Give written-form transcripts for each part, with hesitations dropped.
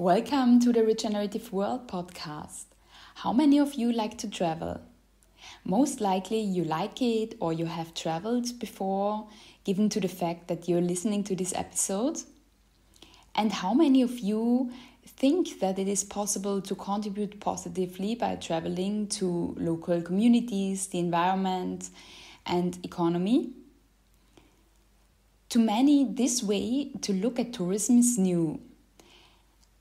Welcome to the Regenerative World podcast. How many of you like to travel? Most likely you like it or you have traveled before, given to the fact that you're listening to this episode. And how many of you think that it is possible to contribute positively by traveling to local communities, the environment, and economy? To many, this way to look at tourism is new.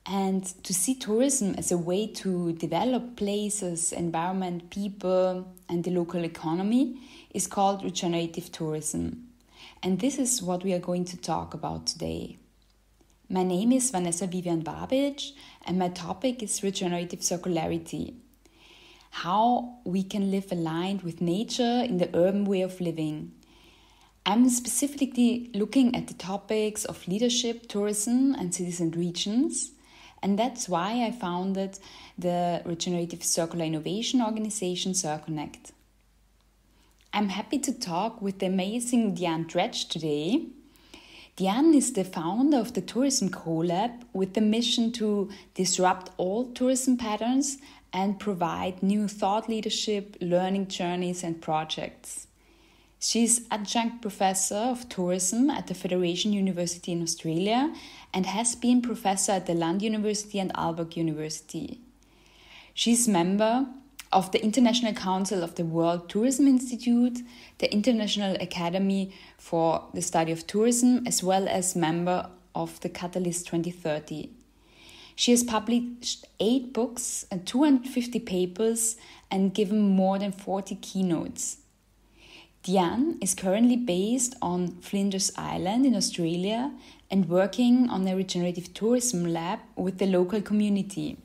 And to see tourism as a way to develop places, environment, people, and the local economy is called regenerative tourism. And this is what we are going to talk about today. My name is Vanessa Vivian Babic, and my topic is regenerative circularity. How we can live aligned with nature in the urban way of living. I'm specifically looking at the topics of leadership, tourism, and cities and regions. And that's why I founded the Regenerative Circular Innovation Organization CirConnect. I'm happy to talk with the amazing Dianne Dredge today. Dianne is the founder of the Tourism Colab with the mission to disrupt all tourism patterns and provide new thought leadership, learning journeys and projects. She's adjunct professor of tourism at the Federation University in Australia and has been professor at the Lund University and Aalborg University. She's member of the International Council of the World Tourism Institute, the International Academy for the Study of Tourism, as well as member of the Catalyze 2030. She has published 8 books and 250 papers and given more than 40 keynotes. Dianne is currently based on Flinders Island in Australia and working on a regenerative tourism lab with the local community.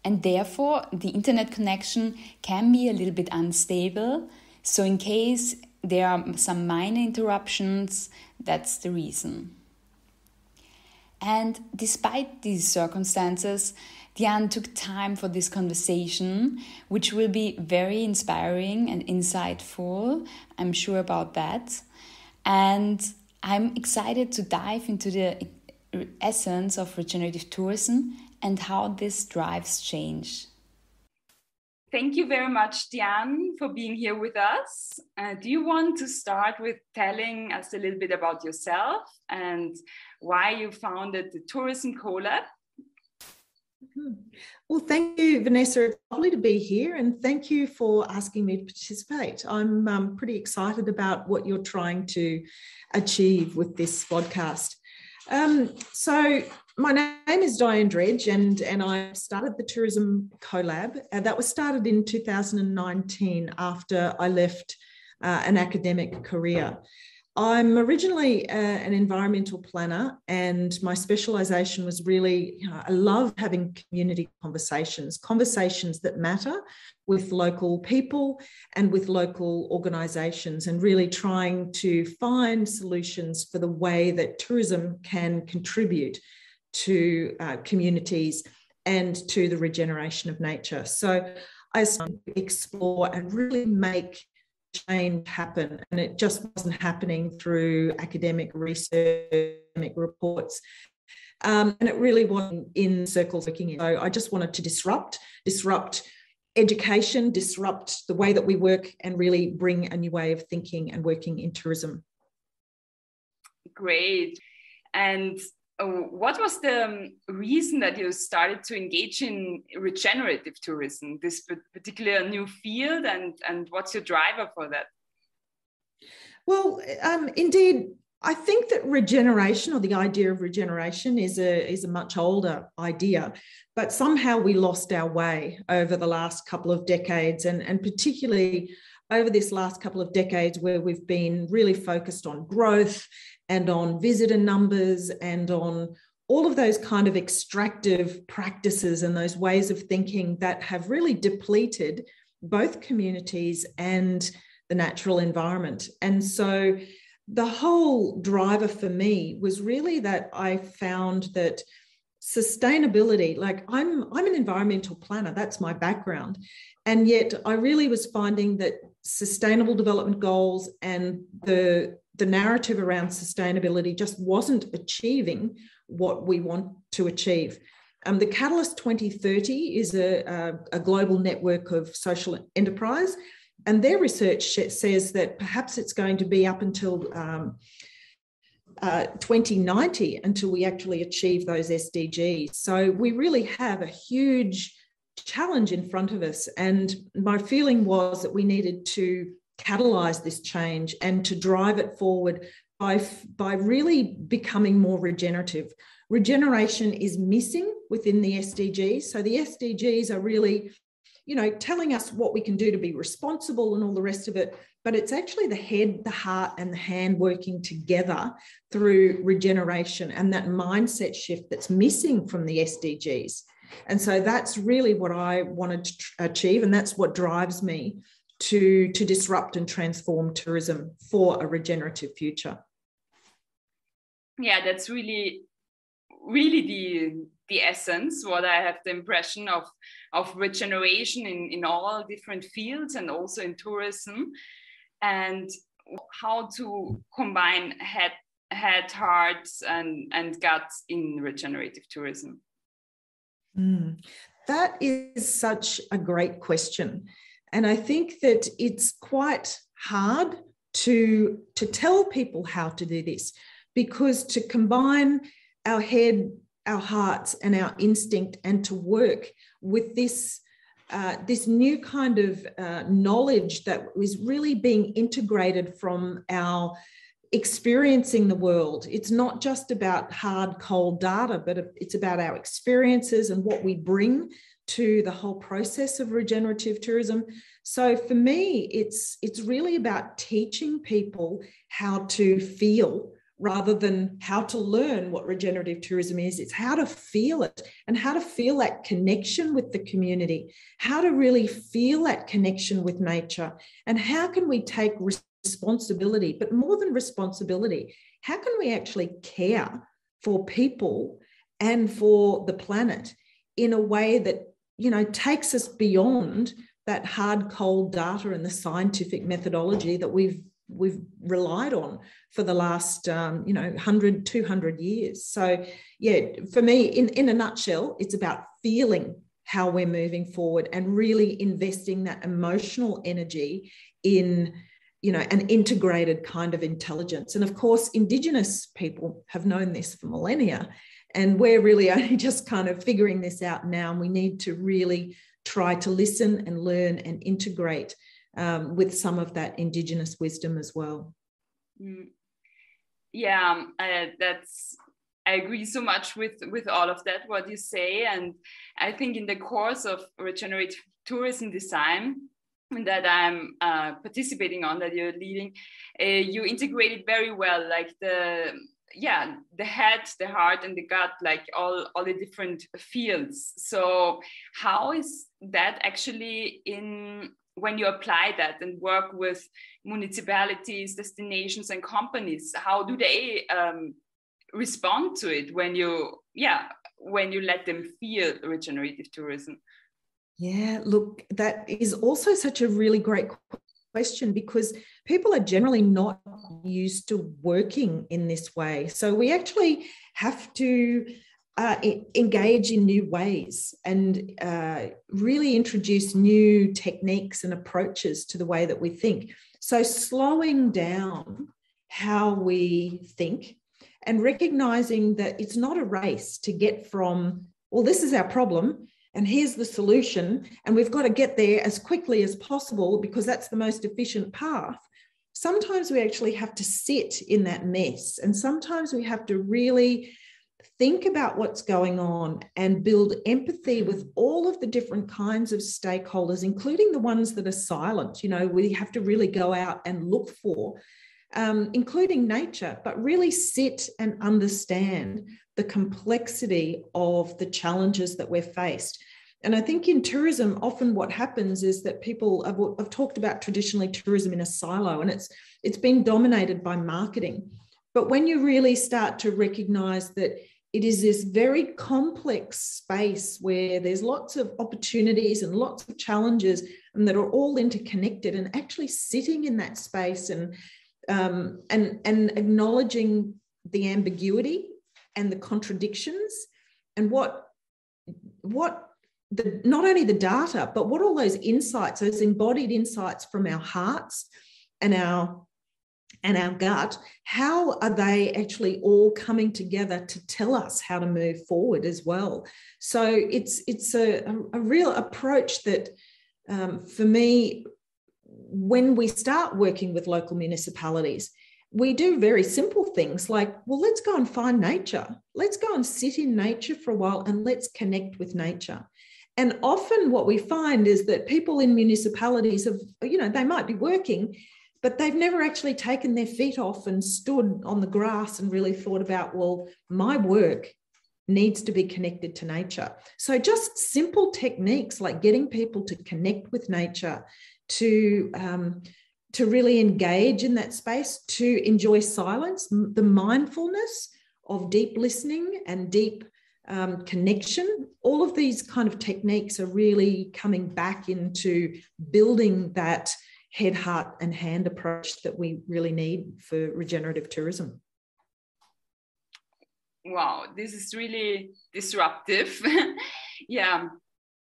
And therefore, the internet connection can be a little bit unstable. So in case there are some minor interruptions, that's the reason. And despite these circumstances, Dianne took time for this conversation, which will be very inspiring and insightful. I'm sure about that. And I'm excited to dive into the essence of regenerative tourism and how this drives change. Thank you very much, Dianne, for being here with us. Do you want to start with telling us a little bit about yourself and why you founded the Tourism Colab? Well, thank you, Vanessa. It's lovely to be here, and thank you for asking me to participate. I'm pretty excited about what you're trying to achieve with this podcast. So my name is Dianne Dredge, and I started the Tourism Colab. That was started in 2019 after I left an academic career. I'm originally an environmental planner, and my specialisation was really, I love having community conversations that matter with local people and with local organisations, and really trying to find solutions for the way that tourism can contribute to communities and to the regeneration of nature. So I started to explore and really make change happen, and it just wasn't happening through academic research, academic reports, and it really wasn't in circles working in. So I just wanted to disrupt education, disrupt the way that we work, and really bring a new way of thinking and working in tourism. Great. And what was the reason that you started to engage in regenerative tourism, this particular new field, and what's your driver for that? Well, indeed, I think that regeneration, or the idea of regeneration, is a much older idea, but somehow we lost our way over the last couple of decades, and particularly over this last couple of decades where we've been really focused on growth and on visitor numbers and on all of those kind of extractive practices and those ways of thinking that have really depleted both communities and the natural environment. And so the whole driver for me was really that I found that sustainability, like I'm an environmental planner, that's my background. And yet I really was finding that sustainable development goals and the the narrative around sustainability just wasn't achieving what we want to achieve. The Catalyze 2030 is a global network of social enterprise, and their research says that perhaps it's going to be up until 2090 until we actually achieve those SDGs. So we really have a huge challenge in front of us. And my feeling was that we needed to catalyze this change and to drive it forward by really becoming more regenerative. Regeneration is missing within the SDGs. So the SDGs are really, telling us what we can do to be responsible and all the rest of it. But it's actually the head, the heart, and the hand working together through regeneration and that mindset shift that's missing from the SDGs. And so that's really what I wanted to achieve. And that's what drives me to disrupt and transform tourism for a regenerative future. Yeah, that's really the essence, what I have the impression of regeneration in all different fields and also in tourism, and how to combine head, heart, and gut in regenerative tourism. That is such a great question. And I think that it's quite hard to tell people how to do this, because to combine our head, our hearts, and our instinct, and to work with this new kind of knowledge that is really being integrated from our experiencing the world. It's not just about hard, cold data, but it's about our experiences and what we bring to the whole process of regenerative tourism. So for me, it's really about teaching people how to feel rather than how to learn what regenerative tourism is. It's how to feel it and how to feel that connection with the community, how to really feel that connection with nature, and how can we take responsibility, but more than responsibility, how can we actually care for people and for the planet in a way that, takes us beyond that hard, cold data and the scientific methodology that we've relied on for the last 100, 200 years. So yeah, for me, in a nutshell, it's about feeling how we're moving forward and really investing that emotional energy in an integrated kind of intelligence. And of course, Indigenous people have known this for millennia, and we're really only just kind of figuring this out now. And we need to really try to listen and learn and integrate with some of that Indigenous wisdom as well. Yeah, I agree so much with all of that, what you say. And I think in the course of regenerative tourism design that I'm participating on, that you're leading, you integrated very well, like the head, the heart, and the gut, like all the different fields. So how is that actually when you apply that and work with municipalities, destinations, and companies? How do they respond to it when you let them feel regenerative tourism? Yeah, look, that is also such a really great question, because people are generally not used to working in this way. So we actually have to engage in new ways and really introduce new techniques and approaches to the way that we think. So slowing down how we think and recognizing that it's not a race to get from, well, this is our problem and here's the solution, and we've got to get there as quickly as possible because that's the most efficient path. Sometimes we actually have to sit in that mess, and sometimes we have to really think about what's going on and build empathy with all of the different kinds of stakeholders, including the ones that are silent. We have to really go out and look for, including nature, but really sit and understand the complexity of the challenges that we're faced. And I think in tourism, often what happens is that people, I've talked about traditionally tourism in a silo, and it's been dominated by marketing. But when you really start to recognize that it is this very complex space where there's lots of opportunities and lots of challenges and that are all interconnected, and actually sitting in that space and and acknowledging the ambiguity and the contradictions, and what not only the data, but what all those insights, those embodied insights from our hearts and our gut, how are they actually all coming together to tell us how to move forward as well? So it's a real approach that, for me, when we start working with local municipalities, we do very simple things like, well, let's go and find nature. Let's go and sit in nature for a while and let's connect with nature. And often what we find is that people in municipalities have, they might be working, but they've never actually taken their feet off and stood on the grass and really thought about, well, my work needs to be connected to nature. So just simple techniques like getting people to connect with nature, to really engage in that space, to enjoy silence, the mindfulness of deep listening and deep connection. All of these kind of techniques are really coming back into building that head, heart, and hand approach that we really need for regenerative tourism. Wow, this is really disruptive. Yeah,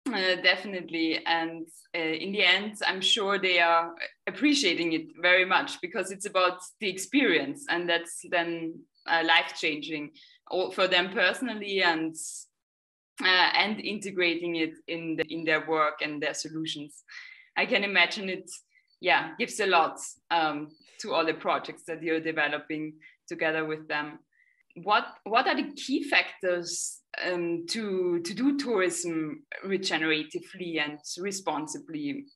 definitely. And in the end, I'm sure they are appreciating it very much, because it's about the experience, and that's then life-changing for them personally, and integrating it in their work and their solutions. I can imagine it, gives a lot to all the projects that you're developing together with them. What are the key factors to do tourism regeneratively and responsibly?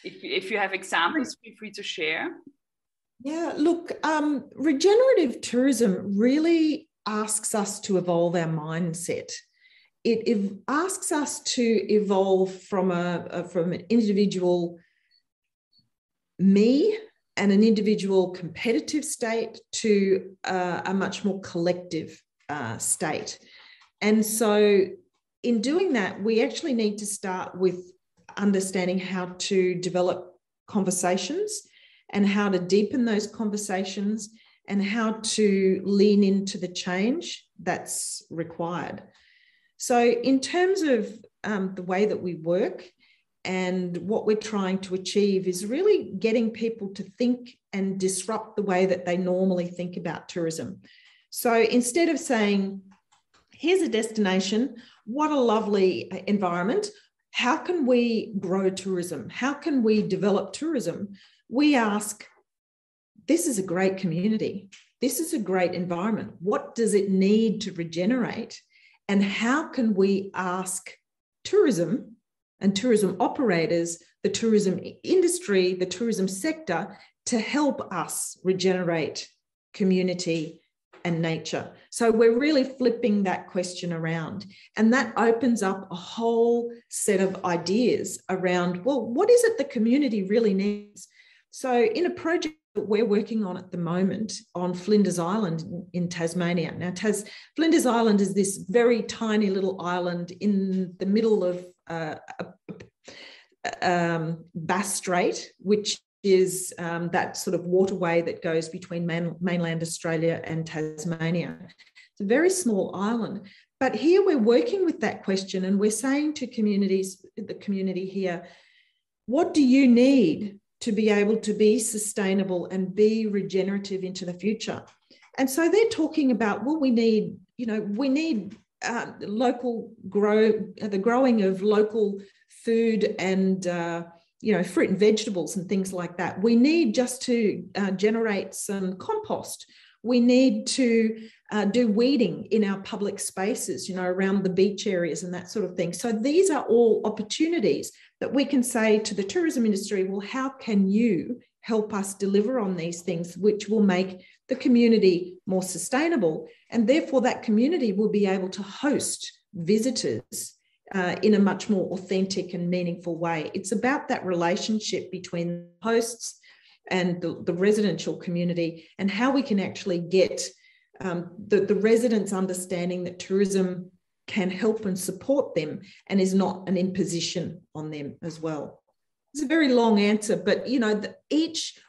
If you have examples, feel free to share. Yeah, look, regenerative tourism really asks us to evolve our mindset. It asks us to evolve from an individual me and an individual competitive state to a much more collective state. And so in doing that, we actually need to start with understanding how to develop conversations and how to deepen those conversations and how to lean into the change that's required. So in terms of the way that we work and what we're trying to achieve is really getting people to think and disrupt the way that they normally think about tourism. So instead of saying, here's a destination, what a lovely environment, how can we grow tourism? How can we develop tourism? We ask, this is a great community. This is a great environment. What does it need to regenerate? And how can we ask tourism and tourism operators, the tourism industry, the tourism sector, to help us regenerate community and nature? So we're really flipping that question around, and that opens up a whole set of ideas around, well, what is it the community really needs? So in a project that we're working on at the moment on Flinders Island in Tasmania. Now, Flinders Island is this very tiny little island in the middle of Bass Strait, which is that sort of waterway that goes between mainland Australia and Tasmania. It's a very small island. But here we're working with that question, and we're saying to communities, the community here, what do you need to be able to be sustainable and be regenerative into the future? And so they're talking about, well, we need local the growing of local food and fruit and vegetables and things like that. We need just to generate some compost. We need to do weeding in our public spaces, around the beach areas and that sort of thing. So these are all opportunities that we can say to the tourism industry, well, how can you help us deliver on these things, which will make the community more sustainable? And therefore that community will be able to host visitors in a much more authentic and meaningful way. It's about that relationship between hosts and the residential community, and how we can actually get the residents understanding that tourism can help and support them and is not an imposition on them as well. It's a very long answer, but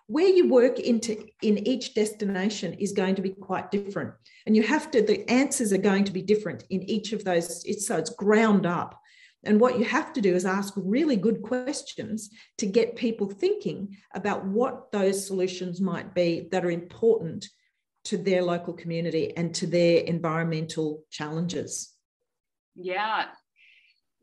where you work in each destination is going to be quite different, and the answers are going to be different in each of those. It's ground up, and what you have to do is ask really good questions to get people thinking about what those solutions might be that are important to their local community and to their environmental challenges. Yeah,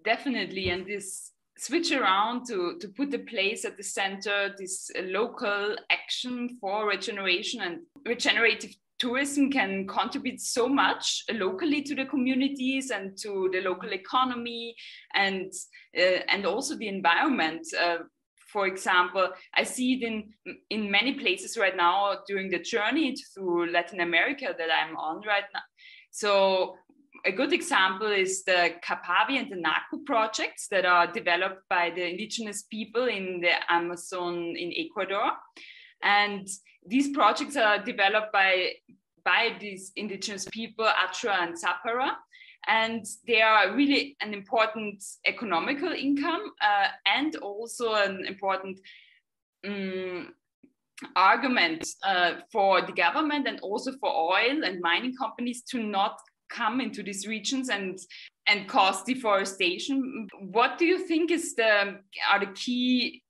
definitely, and this switch around to put the place at the center, this local action for regeneration and regenerative tourism can contribute so much locally to the communities and to the local economy and also the environment. For example, I see it in many places right now during the journey through Latin America that I'm on right now. So a good example is the Capavi and the Naku projects that are developed by the indigenous people in the Amazon in Ecuador. And these projects are developed by these indigenous people, Achua and Zapara. And they are really an important economical income and also an important argument for the government and also for oil and mining companies to not come into these regions and cause deforestation. What do you think are the key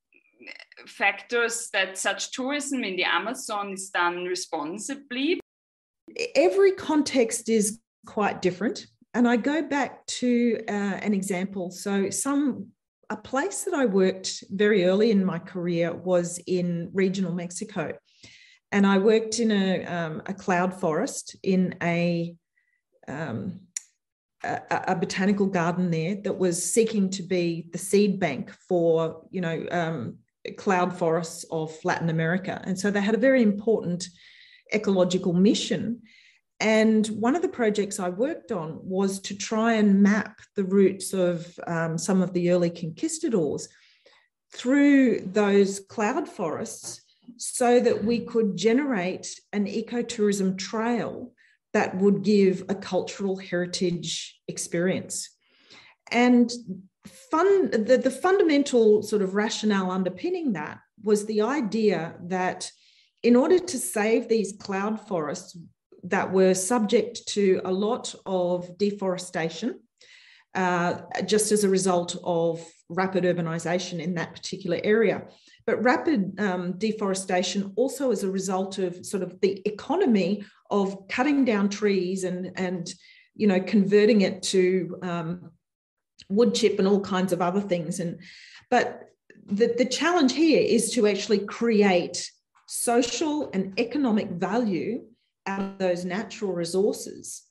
factors that such tourism in the Amazon is done responsibly? Every context is quite different. And I go back to an example. So a place that I worked very early in my career was in regional Mexico. And I worked in a cloud forest in a botanical garden there that was seeking to be the seed bank for, cloud forests of Latin America. And so they had a very important ecological mission. And one of the projects I worked on was to try and map the routes of some of the early conquistadors through those cloud forests so that we could generate an ecotourism trail that would give a cultural heritage experience. And the fundamental sort of rationale underpinning that was the idea that in order to save these cloud forests that were subject to a lot of deforestation, just as a result of rapid urbanisation in that particular area, but rapid deforestation also as a result of sort of the economy of cutting down trees and converting it to wood chip and all kinds of other things. But the challenge here is to actually create social and economic value out of those natural resources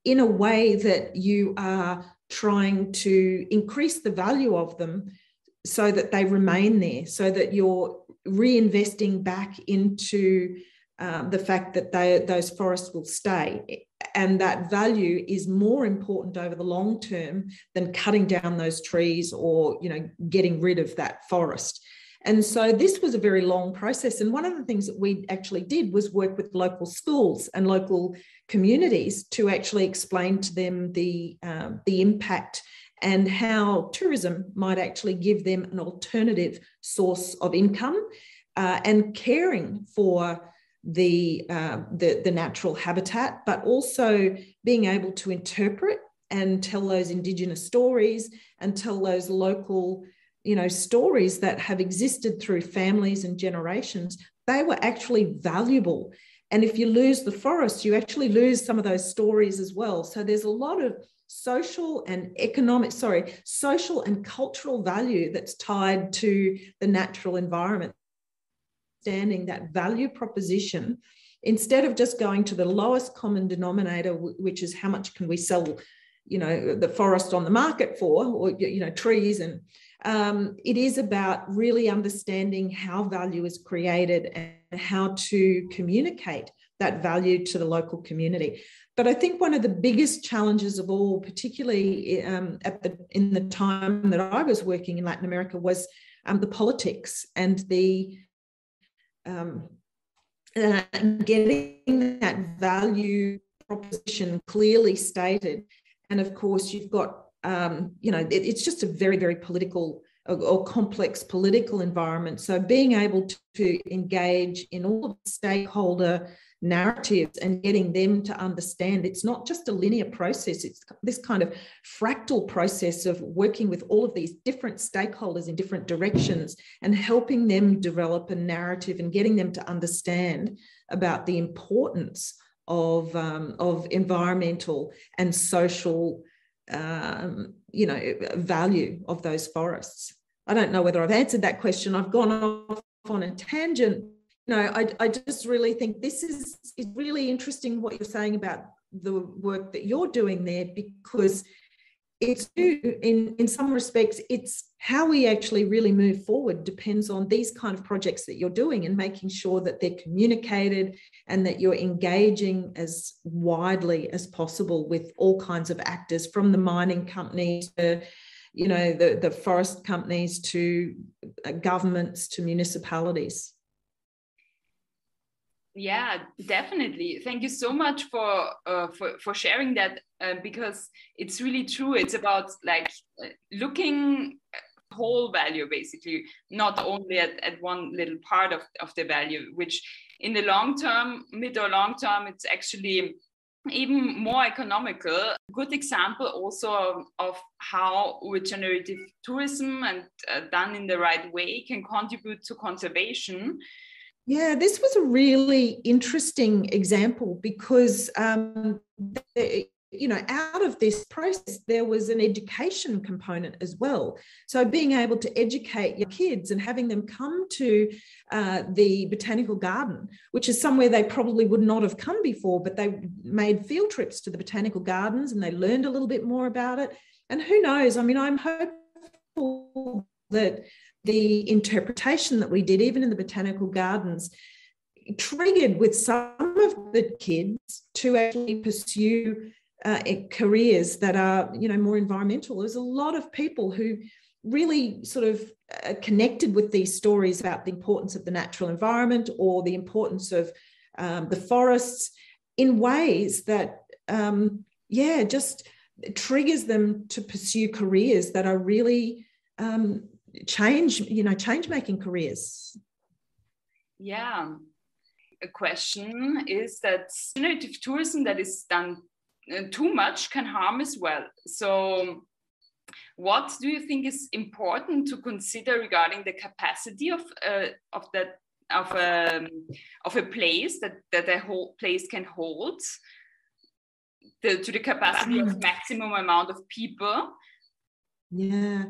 in a way that you are trying to increase the value of them so that they remain there, so that you're reinvesting back into the fact that those forests will stay. And that value is more important over the long term than cutting down those trees or, getting rid of that forest. And so this was a very long process. And one of the things that we actually did was work with local schools and local communities to actually explain to them the impact and how tourism might actually give them an alternative source of income and caring for the natural habitat, but also being able to interpret and tell those Indigenous stories and tell those local stories that have existed through families and generations. They were actually valuable. And if you lose the forest, you actually lose some of those stories as well. So there's a lot of social and cultural value that's tied to the natural environment. Understanding that value proposition, instead of just going to the lowest common denominator, which is how much can we sell, the forest on the market for, or, trees, and it is about really understanding how value is created and how to communicate that value to the local community. But I think one of the biggest challenges of all, particularly in the time that I was working in Latin America, was the politics and the getting that value proposition clearly stated. And of course, you've got, it's just a very, very political or complex political environment. So being able to engage in all of the stakeholder narratives and getting them to understand it's not just a linear process, it's this kind of fractal process of working with all of these different stakeholders in different directions and helping them develop a narrative and getting them to understand about the importance of environmental and social value of those forests. I don't know whether I've answered that question. I've gone off on a tangent. I just really think this is really interesting what you're saying about the work that you're doing there, because it's in some respects, it's how we actually really move forward depends on these kind of projects that you're doing and making sure that they're communicated and that you're engaging as widely as possible with all kinds of actors, from the mining companies to the forest companies to governments to municipalities. Yeah, definitely. Thank you so much for sharing that, because it's really true. It's about looking whole value, basically, not only at one little part of the value, which in the long term, mid or long term, it's actually even more economical. A good example also of how regenerative tourism and done in the right way can contribute to conservation. Yeah, this was a really interesting example because, out of this process, there was an education component as well. So being able to educate your kids and having them come to the botanical garden, which is somewhere they probably would not have come before, but they made field trips to the botanical gardens and they learned a little bit more about it. And who knows, I mean, I'm hopeful that the interpretation that we did, even in the botanical gardens, triggered with some of the kids to actually pursue careers that are, more environmental. There's a lot of people who really sort of connected with these stories about the importance of the natural environment or the importance of the forests in ways that, just triggers them to pursue careers that are really change-making careers. Yeah. A question is that regenerative tourism that is done too much can harm as well. So what do you think is important to consider regarding the capacity of a place that a whole place can hold, to the capacity of maximum amount of people? Yeah,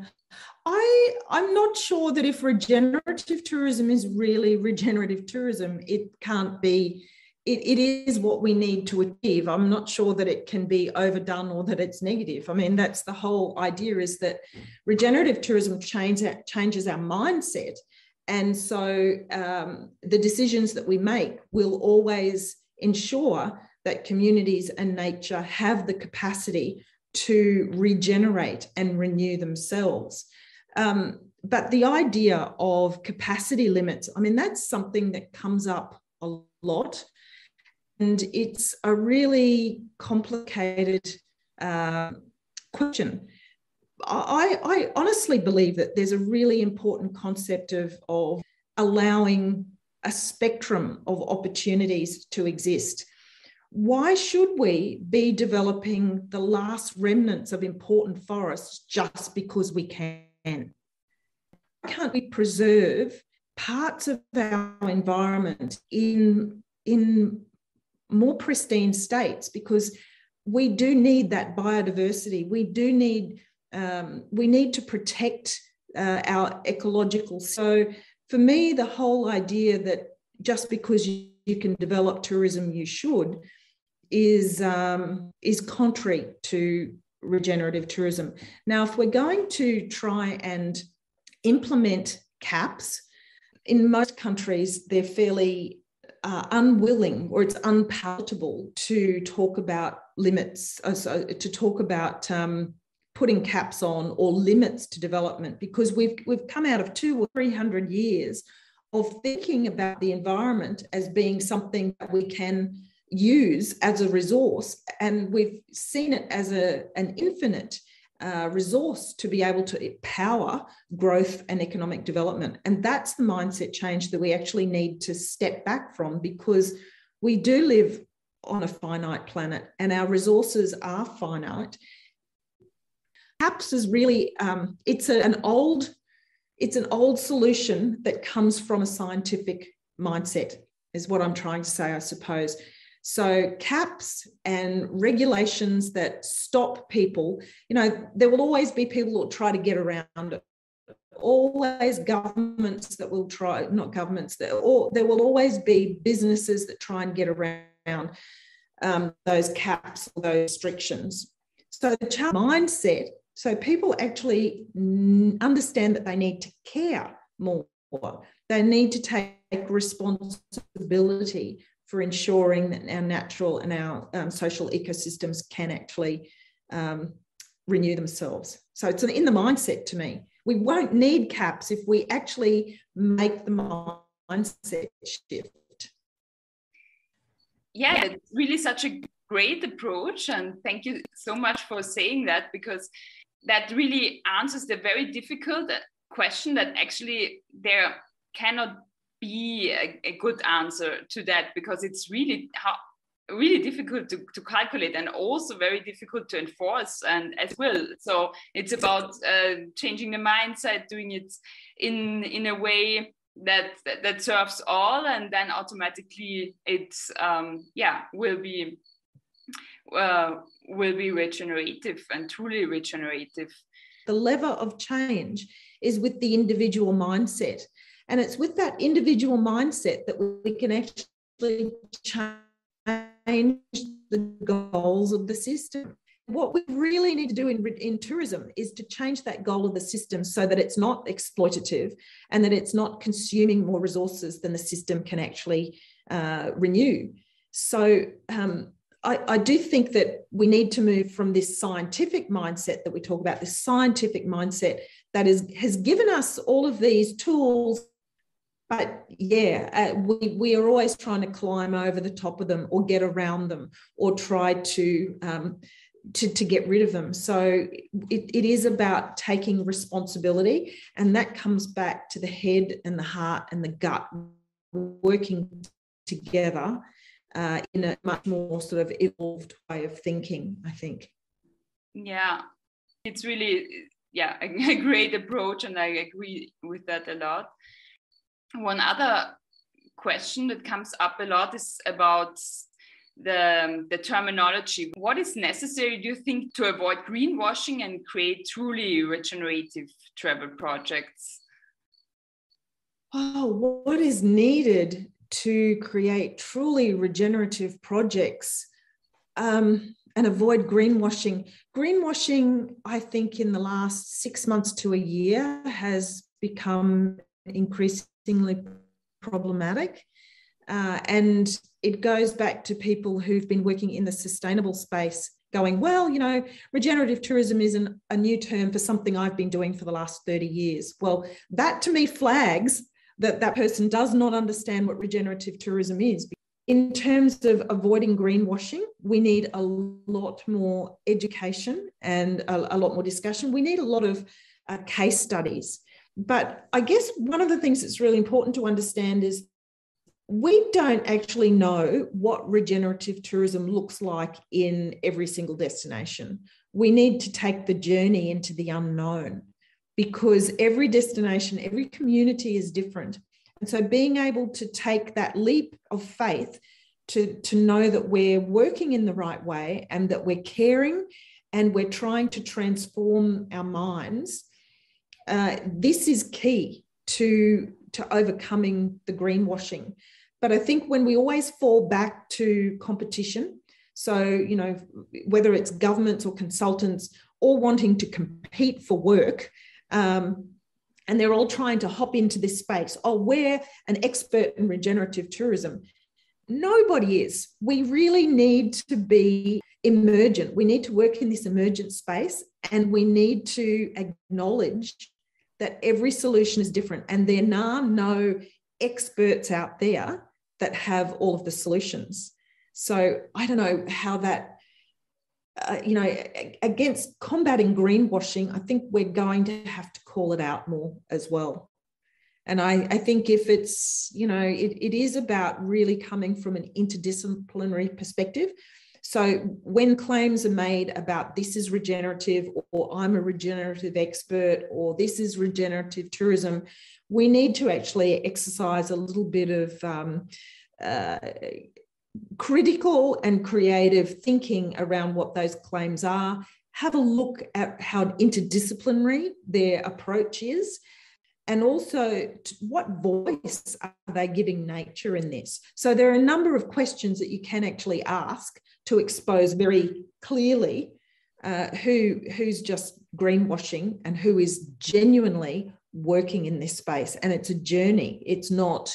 I'm not sure that if regenerative tourism is really regenerative tourism, it can't be, it is what we need to achieve. I'm not sure that it can be overdone or that it's negative. I mean, that's the whole idea, is that regenerative tourism changes our mindset. And so the decisions that we make will always ensure that communities and nature have the capacity to regenerate and renew themselves. But the idea of capacity limits, I mean, that's something that comes up a lot. And it's a really complicated question. I honestly believe that there's a really important concept of allowing a spectrum of opportunities to exist. Why should we be developing the last remnants of important forests just because we can? Why can't we preserve parts of our environment in more pristine states? Because we do need that biodiversity. We need to protect our ecological. So for me, the whole idea that just because you can develop tourism, you should, is contrary to regenerative tourism. Now, if we're going to try and implement caps, in most countries, they're fairly unwilling, or it's unpalatable to talk about limits, to talk about putting caps on or limits to development, because we've come out of 200 or 300 years of thinking about the environment as being something that we can use as a resource, and we've seen it as an infinite resource to be able to power growth and economic development. And that's the mindset change that we actually need to step back from, because we do live on a finite planet and our resources are finite. Perhaps is really, it's an old solution that comes from a scientific mindset, is what I'm trying to say, I suppose. So caps and regulations that stop people, there will always be people that will try to get around it. Always governments that will try, not governments, there will always be businesses that try and get around those caps or those restrictions. So the mindset, so people actually understand that they need to care more. They need to take responsibility for ensuring that our natural and our social ecosystems can actually renew themselves. So it's in the mindset to me. We won't need caps if we actually make the mindset shift. Yeah, it's really such a great approach. And thank you so much for saying that, because that really answers the very difficult question that actually there cannot be a good answer to that, because it's really difficult to calculate and also very difficult to enforce and as well. So it's about changing the mindset, doing it in a way that serves all, and then automatically it's will be regenerative and truly regenerative. The lever of change is with the individual mindset. And it's with that individual mindset that we can actually change the goals of the system. What we really need to do in tourism is to change that goal of the system so that it's not exploitative and that it's not consuming more resources than the system can actually renew. So I do think that we need to move from this scientific mindset that we talk about, this scientific mindset that has given us all of these tools. But we are always trying to climb over the top of them or get around them or try to get rid of them. So it is about taking responsibility, and that comes back to the head and the heart and the gut working together in a much more sort of evolved way of thinking, I think. Yeah, it's really a great approach, and I agree with that a lot. One other question that comes up a lot is about the terminology. What is necessary, do you think, to avoid greenwashing and create truly regenerative travel projects? Oh, what is needed to create truly regenerative projects and avoid greenwashing? Greenwashing, I think, in the last 6 months to a year has become increasingly problematic. And it goes back to people who've been working in the sustainable space going, well, regenerative tourism isn't a new term for something I've been doing for the last 30 years. Well, that to me flags that person does not understand what regenerative tourism is. In terms of avoiding greenwashing, we need a lot more education and a lot more discussion. We need a lot of case studies. But I guess one of the things that's really important to understand is we don't actually know what regenerative tourism looks like in every single destination. We need to take the journey into the unknown, because every destination, every community is different. And so being able to take that leap of faith to know that we're working in the right way and that we're caring and we're trying to transform our minds, this is key to overcoming the greenwashing. But I think when we always fall back to competition, so, whether it's governments or consultants all wanting to compete for work, and they're all trying to hop into this space. Oh, we're an expert in regenerative tourism. Nobody is. We really need to be emergent. We need to work in this emergent space, and we need to acknowledge that every solution is different, and there are no experts out there that have all of the solutions. So I don't know how that against combating greenwashing, I think we're going to have to call it out more as well. And I think if it's, it is about really coming from an interdisciplinary perspective. So when claims are made about this is regenerative, or I'm a regenerative expert, or this is regenerative tourism, we need to actually exercise a little bit of critical and creative thinking around what those claims are. Have a look at how interdisciplinary their approach is, and also what voice are they giving nature in this. So there are a number of questions that you can actually ask to expose very clearly who's just greenwashing and who is genuinely working in this space. And it's a journey. It's not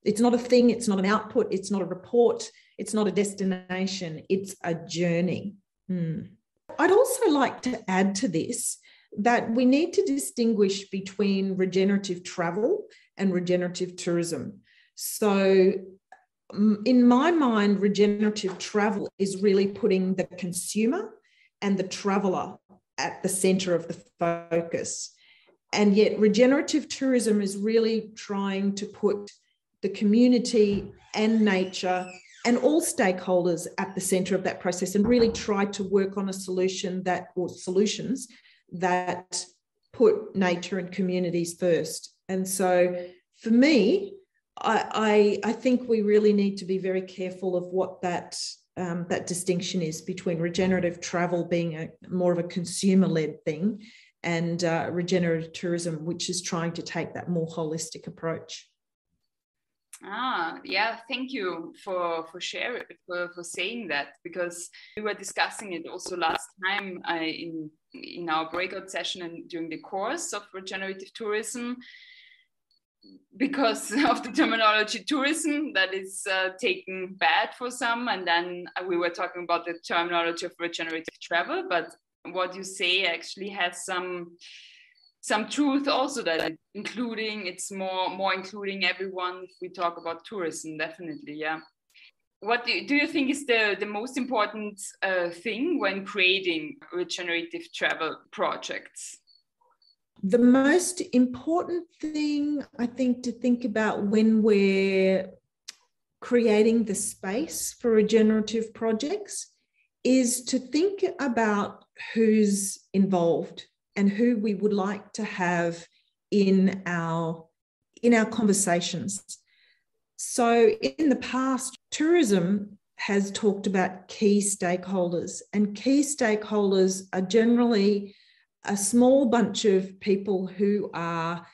a thing, it's not an output, it's not a report, it's not a destination, it's a journey. I'd also like to add to this that we need to distinguish between regenerative travel and regenerative tourism. So in my mind, regenerative travel is really putting the consumer and the traveller at the centre of the focus. And yet regenerative tourism is really trying to put the community and nature and all stakeholders at the centre of that process, and really try to work on a solution or solutions that put nature and communities first. And so for me, I think we really need to be very careful of what that distinction is between regenerative travel being more of a consumer-led thing and regenerative tourism, which is trying to take that more holistic approach. Yeah, thank you for sharing, for saying that, because we were discussing it also last time in our breakout session and during the course of regenerative tourism, because of the terminology tourism that is taken bad for some, and then we were talking about the terminology of regenerative travel, but what you say actually has some truth also, that it's more including everyone if we talk about tourism, definitely, yeah. What do you think is the most important thing when creating regenerative travel projects? The most important thing, I think, to think about when we're creating the space for regenerative projects is to think about who's involved and who we would like to have in our conversations. So in the past, tourism has talked about key stakeholders, and key stakeholders are generally a small bunch of people who are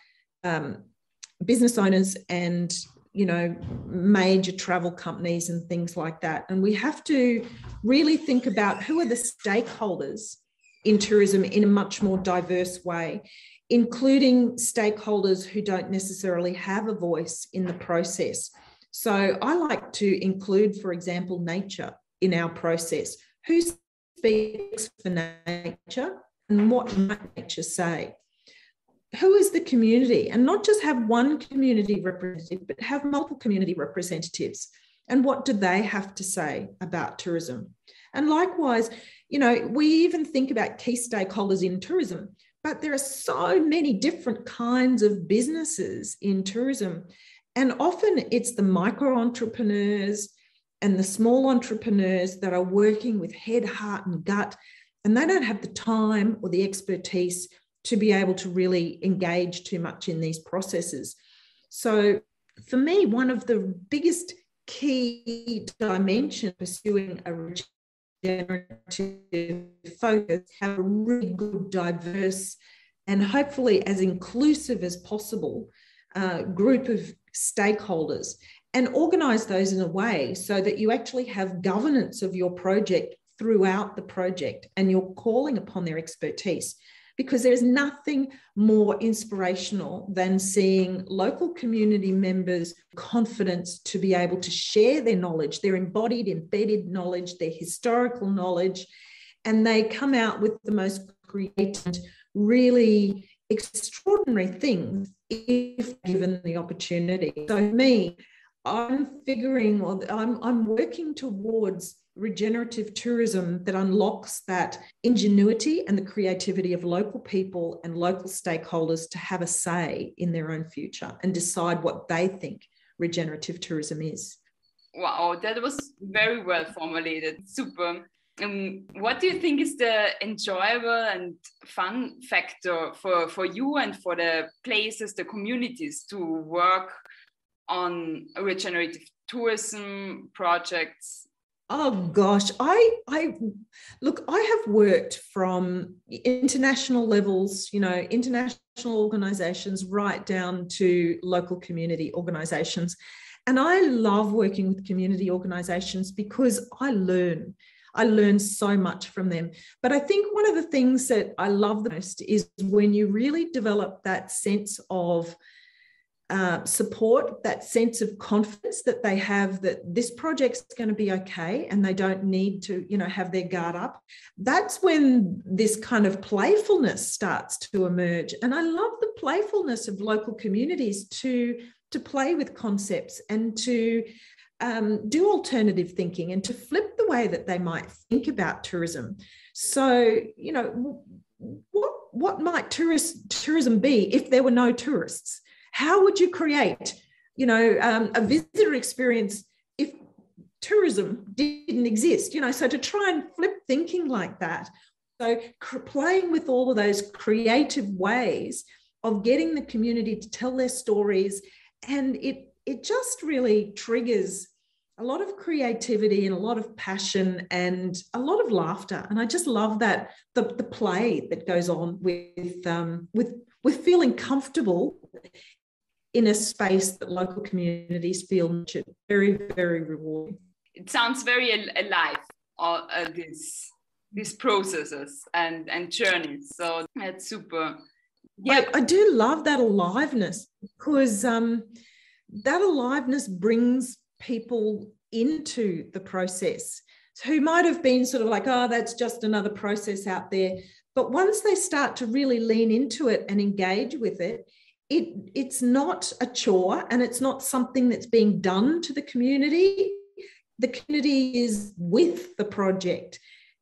business owners and, major travel companies and things like that. And we have to really think about who are the stakeholders in tourism in a much more diverse way, including stakeholders who don't necessarily have a voice in the process. So I like to include, for example, nature in our process. Who speaks for nature and what might nature say? Who is the community? And not just have one community representative, but have multiple community representatives. And what do they have to say about tourism? And likewise, we even think about key stakeholders in tourism, but there are so many different kinds of businesses in tourism. And often it's the micro entrepreneurs and the small entrepreneurs that are working with head, heart, and gut, and they don't have the time or the expertise to be able to really engage too much in these processes. So for me, one of the biggest key dimensions pursuing a regenerative focus, have a really good, diverse, and hopefully as inclusive as possible group of stakeholders, and organise those in a way so that you actually have governance of your project throughout the project, and you're calling upon their expertise. Because there's nothing more inspirational than seeing local community members' confidence to be able to share their knowledge, their embodied, embedded knowledge, their historical knowledge, and they come out with the most creative, really extraordinary things if given the opportunity. So me, I'm working towards regenerative tourism that unlocks that ingenuity and the creativity of local people and local stakeholders to have a say in their own future and decide what they think regenerative tourism is. Wow, that was very well formulated. Super. What do you think is the enjoyable and fun factor for you and for the places, the communities to work on regenerative tourism projects? Oh gosh, I have worked from international levels, international organizations right down to local community organizations. And I love working with community organizations because I learn so much from them. But I think one of the things that I love the most is when you really develop that sense of support, that sense of confidence that they have that this project's going to be okay and they don't need to, have their guard up. That's when this kind of playfulness starts to emerge. And I love the playfulness of local communities to play with concepts and to do alternative thinking and to flip the way that they might think about tourism. So, what might tourism be if there were no tourists? How would you create, a visitor experience if tourism didn't exist? So to try and flip thinking like that. So playing with all of those creative ways of getting the community to tell their stories, and it just really triggers a lot of creativity and a lot of passion and a lot of laughter. And I just love that the play that goes on with feeling comfortable in a space that local communities feel nurtured. Very, very rewarding. It sounds very alive, these processes and journeys. So that's super. Yeah, I do love that aliveness because that aliveness brings people into the process who might have been sort of like, oh, that's just another process out there. But once they start to really lean into it and engage with it, it's not a chore and it's not something that's being done to the community. The community is with the project.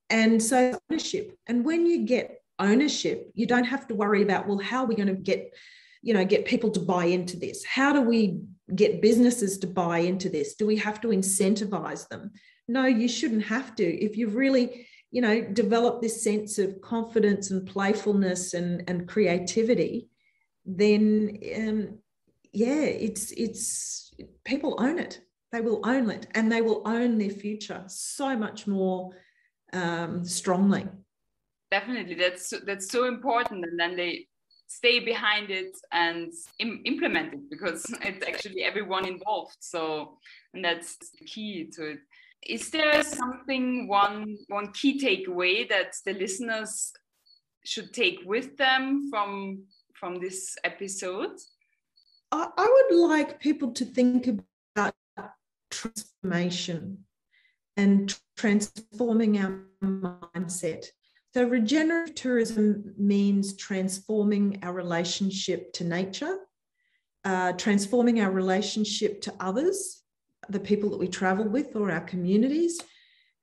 And so ownership. And when you get ownership, you don't have to worry about, well, how are we going to get people to buy into this? How do we get businesses to buy into this? Do we have to incentivize them? No, you shouldn't have to. If you've really, developed this sense of confidence and playfulness and creativity, then it's people own it. They will own it and they will own their future so much more strongly. Definitely, that's so important, and then they stay behind it and implement it because it's actually everyone involved. So, and that's the key to it. Is there something, one key takeaway that the listeners should take with them from this episode? I would like people to think about transformation and transforming our mindset. So regenerative tourism means transforming our relationship to nature, transforming our relationship to others, the people that we travel with or our communities.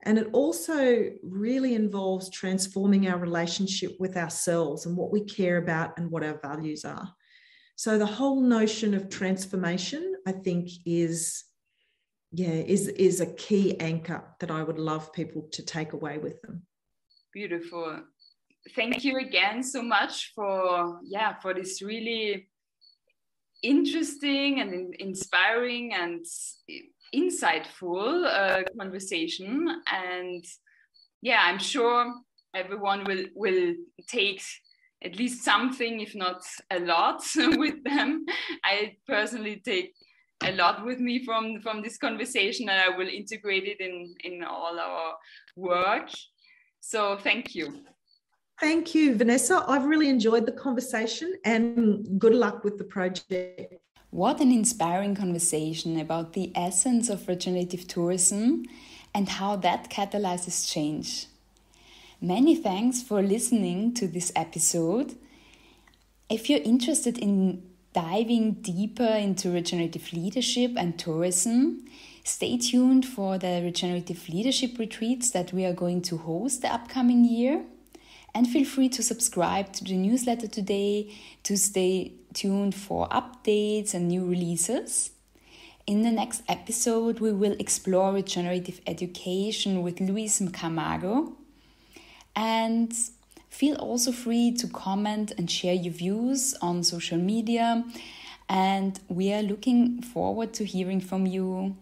And it also really involves transforming our relationship with ourselves and what we care about and what our values are. So the whole notion of transformation, I think, is a key anchor that I would love people to take away with them. Beautiful. Thank you again so much for this really interesting and inspiring and insightful conversation. And I'm sure everyone will take at least something, if not a lot, with them. I personally take a lot with me from this conversation, and I will integrate it in all our work. So thank you. Thank you, Vanessa. I've really enjoyed the conversation and good luck with the project. What an inspiring conversation about the essence of regenerative tourism and how that catalyzes change. Many thanks for listening to this episode. If you're interested in diving deeper into regenerative leadership and tourism, Stay tuned for the regenerative leadership retreats that we are going to host the upcoming year. And feel free to subscribe to the newsletter today to stay tuned for updates and new releases. In the next episode, we will explore regenerative education with Luis Camargo. And feel also free to comment and share your views on social media. And we are looking forward to hearing from you.